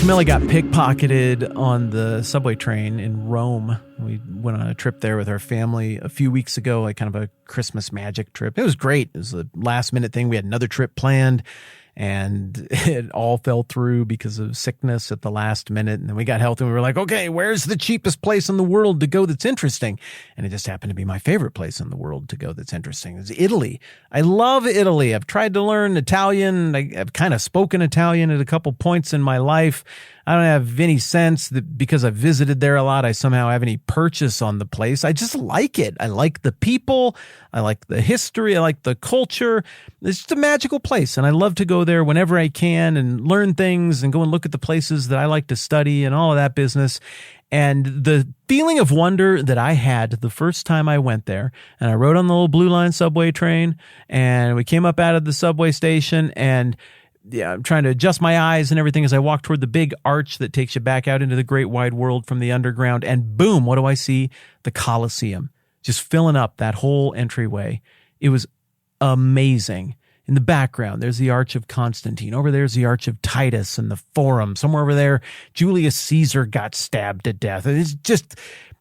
Camilla got pickpocketed on the subway train in Rome. We went on a trip there with our family a few weeks ago, like kind of a Christmas magic trip. It was great. It was a last minute thing. We had another trip planned and it all fell through because of sickness at the last minute. And then we got healthy and we were like, okay, where's the cheapest place in the world to go that's interesting? And it just happened to be my favorite place in the world to go that's interesting. It's Italy. I love Italy. I've tried to learn Italian. I've kind of spoken Italian at a couple points in my life. I don't have any sense that because I've visited there a lot, I somehow have any purchase on the place. I just like it. I like the people. I like the history. I like the culture. It's just a magical place. And I love to go there whenever I can and learn things and go and look at the places that I like to study and all of that business. And the feeling of wonder that I had the first time I went there, and I rode on the little Blue Line subway train, and we came up out of the subway station, and I'm trying to adjust my eyes and everything as I walk toward the big arch that takes you back out into the great wide world from the underground. And boom, what do I see? The Colosseum, just filling up that whole entryway. It was amazing. In the background, there's the Arch of Constantine. Over there's the Arch of Titus and the Forum. Somewhere over there, Julius Caesar got stabbed to death.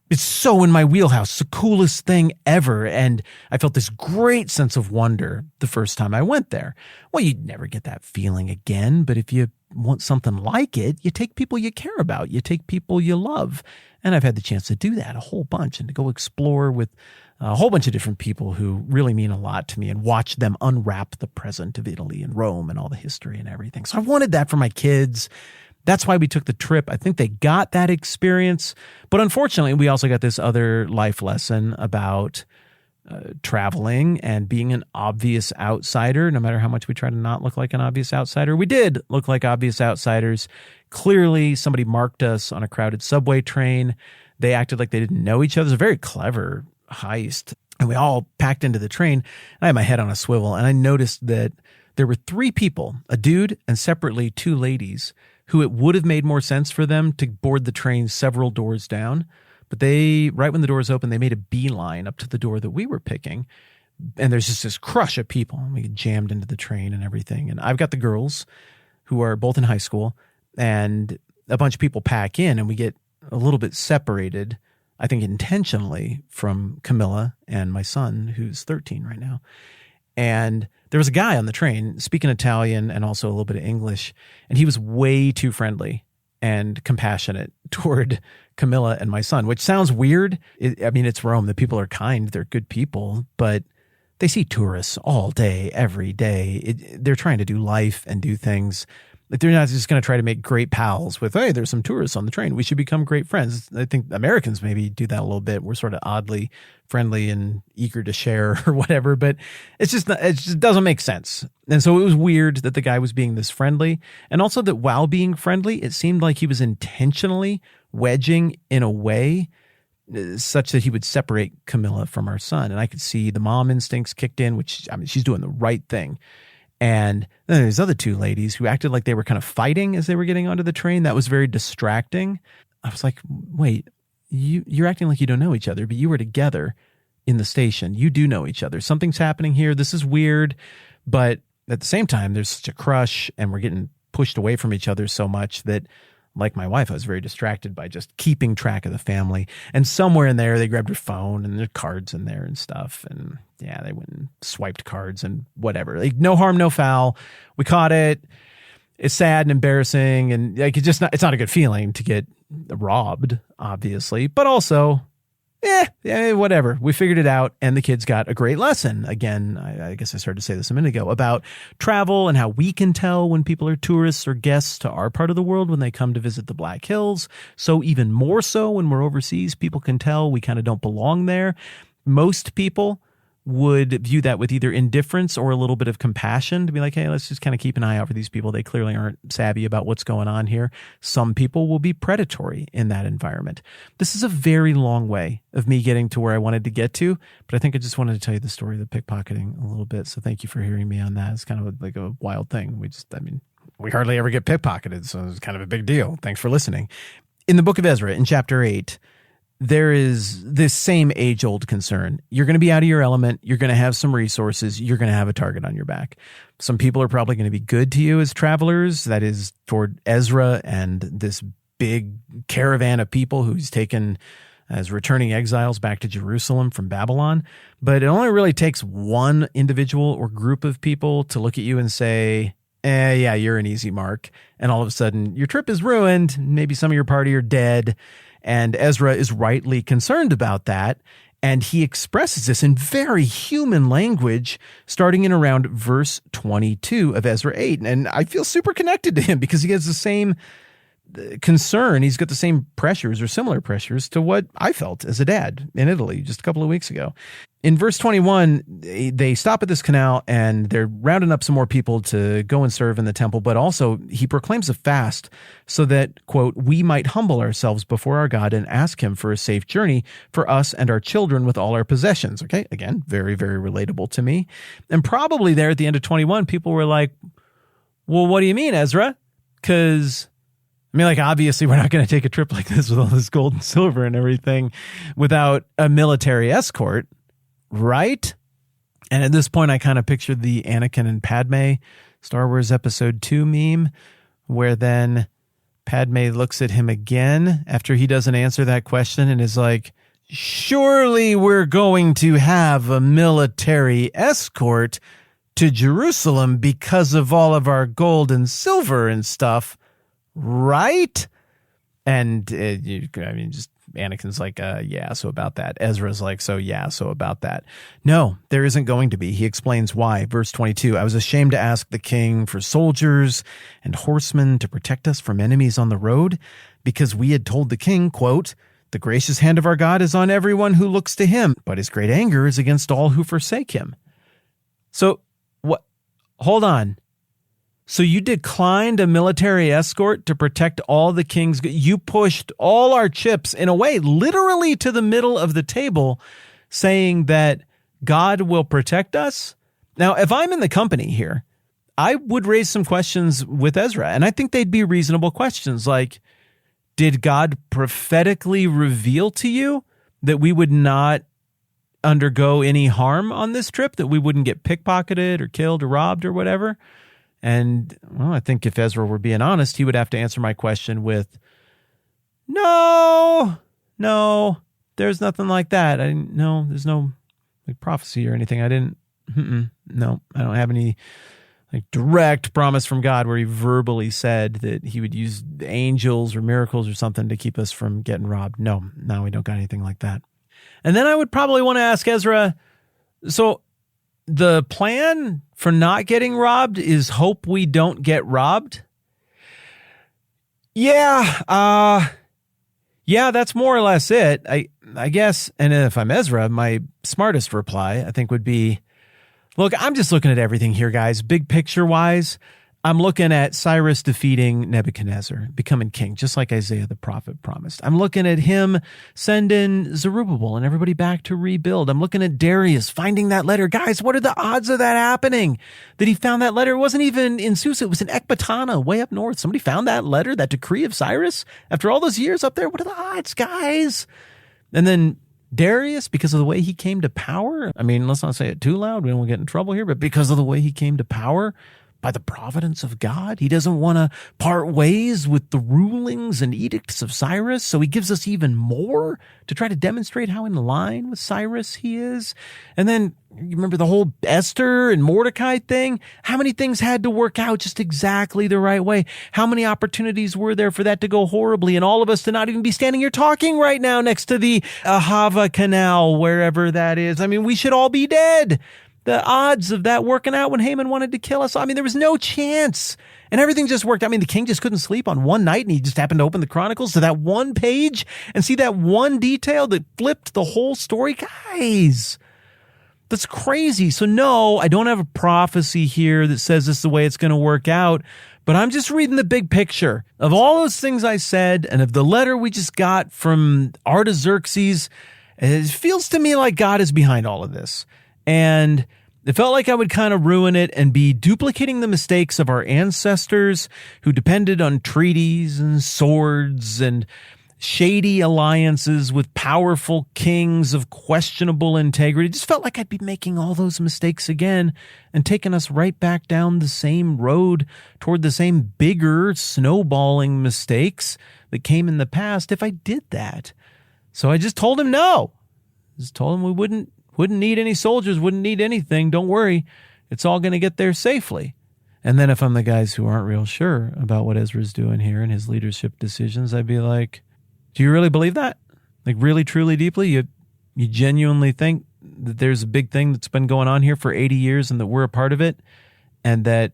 It's so in my wheelhouse. It's the coolest thing ever. And I felt this great sense of wonder the first time I went there. Well, you'd never get that feeling again. But if you want something like it, you take people you care about. You take people you love. And I've had the chance to do that a whole bunch and to go explore with a whole bunch of different people who really mean a lot to me and watch them unwrap the present of Italy and Rome and all the history and everything. So I wanted that for my kids. That's why we took the trip. I think they got that experience. But unfortunately, we also got this other life lesson about traveling and being an obvious outsider. No matter how much we try to not look like an obvious outsider, we did look like obvious outsiders. Clearly, somebody marked us on a crowded subway train. They acted like they didn't know each other. It was a very clever heist. And we all packed into the train. I had my head on a swivel, and I noticed that there were three people, a dude and separately two ladies, who it would have made more sense for them to board the train several doors down. But they, right when the doors opened, they made a beeline up to the door that we were picking. And there's just this crush of people. And we get jammed into the train and everything. And I've got the girls who are both in high school, and a bunch of people pack in, and we get a little bit separated, I think intentionally, from Camilla and my son, who's 13 right now. And there was a guy on the train speaking Italian and also a little bit of English, and he was way too friendly and compassionate toward Camilla and my son, which sounds weird. It's Rome. The people are kind. They're good people, but they see tourists all day, every day. They're trying to do life and do things. They're not just going to try to make great pals with, hey, there's some tourists on the train. We should become great friends. I think Americans maybe do that a little bit. We're sort of oddly friendly and eager to share or whatever, but it just doesn't make sense. And so it was weird that the guy was being this friendly. And also that while being friendly, it seemed like he was intentionally wedging in a way such that he would separate Camilla from our son. And I could see the mom instincts kicked in, which, she's doing the right thing. And then there's other two ladies who acted like they were kind of fighting as they were getting onto the train. That was very distracting. I was like, wait, you're acting like you don't know each other, but you were together in the station. You do know each other. Something's happening here. This is weird. But at the same time, there's such a crush and we're getting pushed away from each other so much that, like my wife, I was very distracted by just keeping track of the family. And somewhere in there, they grabbed her phone and there's cards in there and stuff. And yeah, they went and swiped cards and whatever. Like, no harm, no foul. We caught it. It's sad and embarrassing. And like, it's not a good feeling to get robbed, obviously. But also, whatever. We figured it out, and the kids got a great lesson. Again, I guess I started to say this a minute ago about travel and how we can tell when people are tourists or guests to our part of the world when they come to visit the Black Hills. So even more so when we're overseas, people can tell we kind of don't belong there. Most people would view that with either indifference or a little bit of compassion to be like, hey, let's just kind of keep an eye out for these people. They clearly aren't savvy about what's going on here. Some people will be predatory in that environment. This is a very long way of me getting to where I wanted to get to, but I think I just wanted to tell you the story of the pickpocketing a little bit. So thank you for hearing me on that. It's kind of like a wild thing. We hardly ever get pickpocketed, so it's kind of a big deal. Thanks for listening. In the book of Ezra, in chapter 8, there is this same age-old concern. You're going to be out of your element. You're going to have some resources. You're going to have a target on your back. Some people are probably going to be good to you as travelers. That is toward Ezra and this big caravan of people who he's taken as returning exiles back to Jerusalem from Babylon. But it only really takes one individual or group of people to look at you and say, yeah, you're an easy mark. And all of a sudden, your trip is ruined. Maybe some of your party are dead. And Ezra is rightly concerned about that. And he expresses this in very human language, starting in around verse 22 of Ezra 8. And I feel super connected to him because he has the same concern. He's got the same pressures or similar pressures to what I felt as a dad in Italy just a couple of weeks ago. In verse 21, they stop at this canal and they're rounding up some more people to go and serve in the temple. But also he proclaims a fast so that, quote, we might humble ourselves before our God and ask him for a safe journey for us and our children with all our possessions. Okay. Again, very, very relatable to me. And probably there at the end of 21, people were like, well, what do you mean, Ezra? Because obviously we're not going to take a trip like this with all this gold and silver and everything without a military escort, right? And at this point, I kind of pictured the Anakin and Padme Star Wars Episode 2 meme, where then Padme looks at him again after he doesn't answer that question and is like, surely we're going to have a military escort to Jerusalem because of all of our gold and silver and stuff. Right? And just Anakin's like, yeah, so about that. Ezra's like, so about that. No, there isn't going to be. He explains why. Verse 22, I was ashamed to ask the king for soldiers and horsemen to protect us from enemies on the road, because we had told the king, quote, the gracious hand of our God is on everyone who looks to him, but his great anger is against all who forsake him. So what? Hold on. So you declined a military escort to protect all the king's. You pushed all our chips in a way, literally to the middle of the table, saying that God will protect us. Now, if I'm in the company here, I would raise some questions with Ezra, and I think they'd be reasonable questions like, did God prophetically reveal to you that we would not undergo any harm on this trip, that we wouldn't get pickpocketed or killed or robbed or whatever? And, well, I think if Ezra were being honest, he would have to answer my question with, no, there's nothing like that. There's no prophecy or anything. No, I don't have any direct promise from God where he verbally said that he would use angels or miracles or something to keep us from getting robbed. No, we don't got anything like that. And then I would probably want to ask Ezra, so the plan for not getting robbed is hope we don't get robbed? Yeah, that's more or less it. I guess, and if I'm Ezra, my smartest reply, I think, would be, look, I'm just looking at everything here, guys. Big picture wise, I'm looking at Cyrus defeating Nebuchadnezzar, becoming king, just like Isaiah the prophet promised. I'm looking at him sending Zerubbabel and everybody back to rebuild. I'm looking at Darius finding that letter. Guys, what are the odds of that happening? That he found that letter? It wasn't even in Susa. It was in Ecbatana, way up north. Somebody found that letter, that decree of Cyrus, after all those years up there. What are the odds, guys? And then Darius, because of the way he came to power. Let's not say it too loud. We don't get in trouble here. But because of the way he came to power, by the providence of God, he doesn't want to part ways with the rulings and edicts of Cyrus, so he gives us even more to try to demonstrate how in line with Cyrus he is. And then, you remember the whole Esther and Mordecai thing? How many things had to work out just exactly the right way? How many opportunities were there for that to go horribly, and all of us to not even be standing here talking right now next to the Ahava Canal, wherever that is? We should all be dead. The odds of that working out when Haman wanted to kill us, there was no chance. And everything just worked. The king just couldn't sleep on one night, and he just happened to open the Chronicles to that one page and see that one detail that flipped the whole story. Guys, that's crazy. So no, I don't have a prophecy here that says this is the way it's going to work out, but I'm just reading the big picture of all those things I said and of the letter we just got from Artaxerxes. It feels to me like God is behind all of this. And it felt like I would kind of ruin it and be duplicating the mistakes of our ancestors who depended on treaties and swords and shady alliances with powerful kings of questionable integrity. It just felt like I'd be making all those mistakes again and taking us right back down the same road toward the same bigger snowballing mistakes that came in the past if I did that. So I just told him no. Just told him we wouldn't need any soldiers, wouldn't need anything. Don't worry. It's all going to get there safely. And then if I'm the guys who aren't real sure about what Ezra's doing here and his leadership decisions, I'd be like, do you really believe that? Like really, truly, deeply? You genuinely think that there's a big thing that's been going on here for 80 years and that we're a part of it and that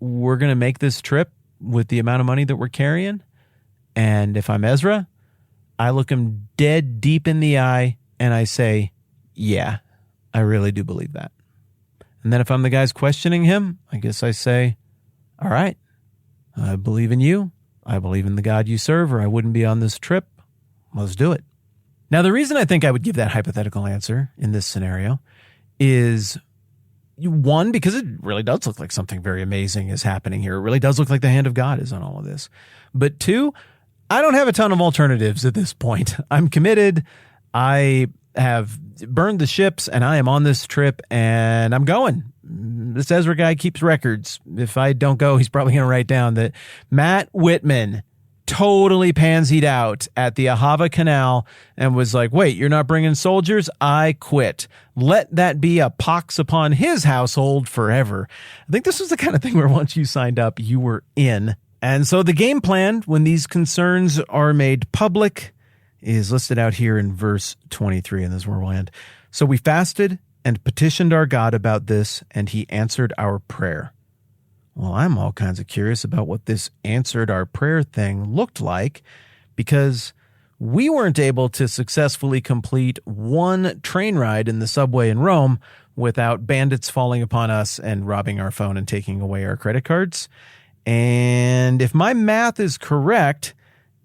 we're going to make this trip with the amount of money that we're carrying? And if I'm Ezra, I look him dead deep in the eye and I say, yeah, I really do believe that. And then if I'm the guys questioning him, I guess I say, all right, I believe in you. I believe in the God you serve, or I wouldn't be on this trip. Let's do it. Now, the reason I think I would give that hypothetical answer in this scenario is, one, because it really does look like something very amazing is happening here. It really does look like the hand of God is on all of this. But two, I don't have a ton of alternatives at this point. I'm committed. I have burned the ships and I am on this trip and I'm going. This Ezra guy keeps records. If I don't go, he's probably going to write down that Matt Whitman totally pansied out at the Ahava Canal and was like, wait, you're not bringing soldiers? I quit. Let that be a pox upon his household forever. I think this was the kind of thing where once you signed up, you were in. And so the game plan, when these concerns are made public, is listed out here in verse 23, and this is where we'll end. So we fasted and petitioned our God about this, and he answered our prayer. Well, I'm all kinds of curious about what this answered our prayer thing looked like, because we weren't able to successfully complete one train ride in the subway in Rome without bandits falling upon us and robbing our phone and taking away our credit cards. And if my math is correct,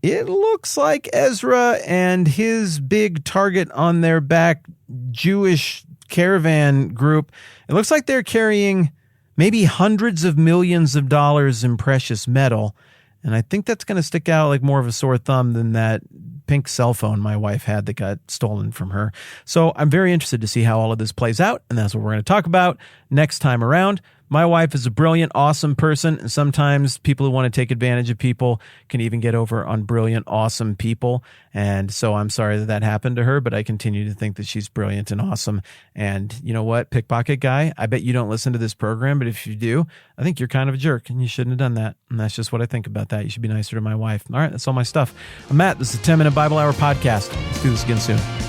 it looks like Ezra and his big target on their back Jewish caravan group, it looks like they're carrying maybe hundreds of millions of dollars in precious metal. And I think that's going to stick out like more of a sore thumb than that pink cell phone my wife had that got stolen from her. So I'm very interested to see how all of this plays out. And that's what we're going to talk about next time around. My wife is a brilliant, awesome person, and sometimes people who want to take advantage of people can even get over on brilliant, awesome people. And so I'm sorry that that happened to her, but I continue to think that she's brilliant and awesome. And you know what, pickpocket guy, I bet you don't listen to this program, but if you do, I think you're kind of a jerk and you shouldn't have done that. And that's just what I think about that. You should be nicer to my wife. All right, that's all my stuff. I'm Matt. This is the 10 Minute Bible Hour Podcast. Let's do this again soon.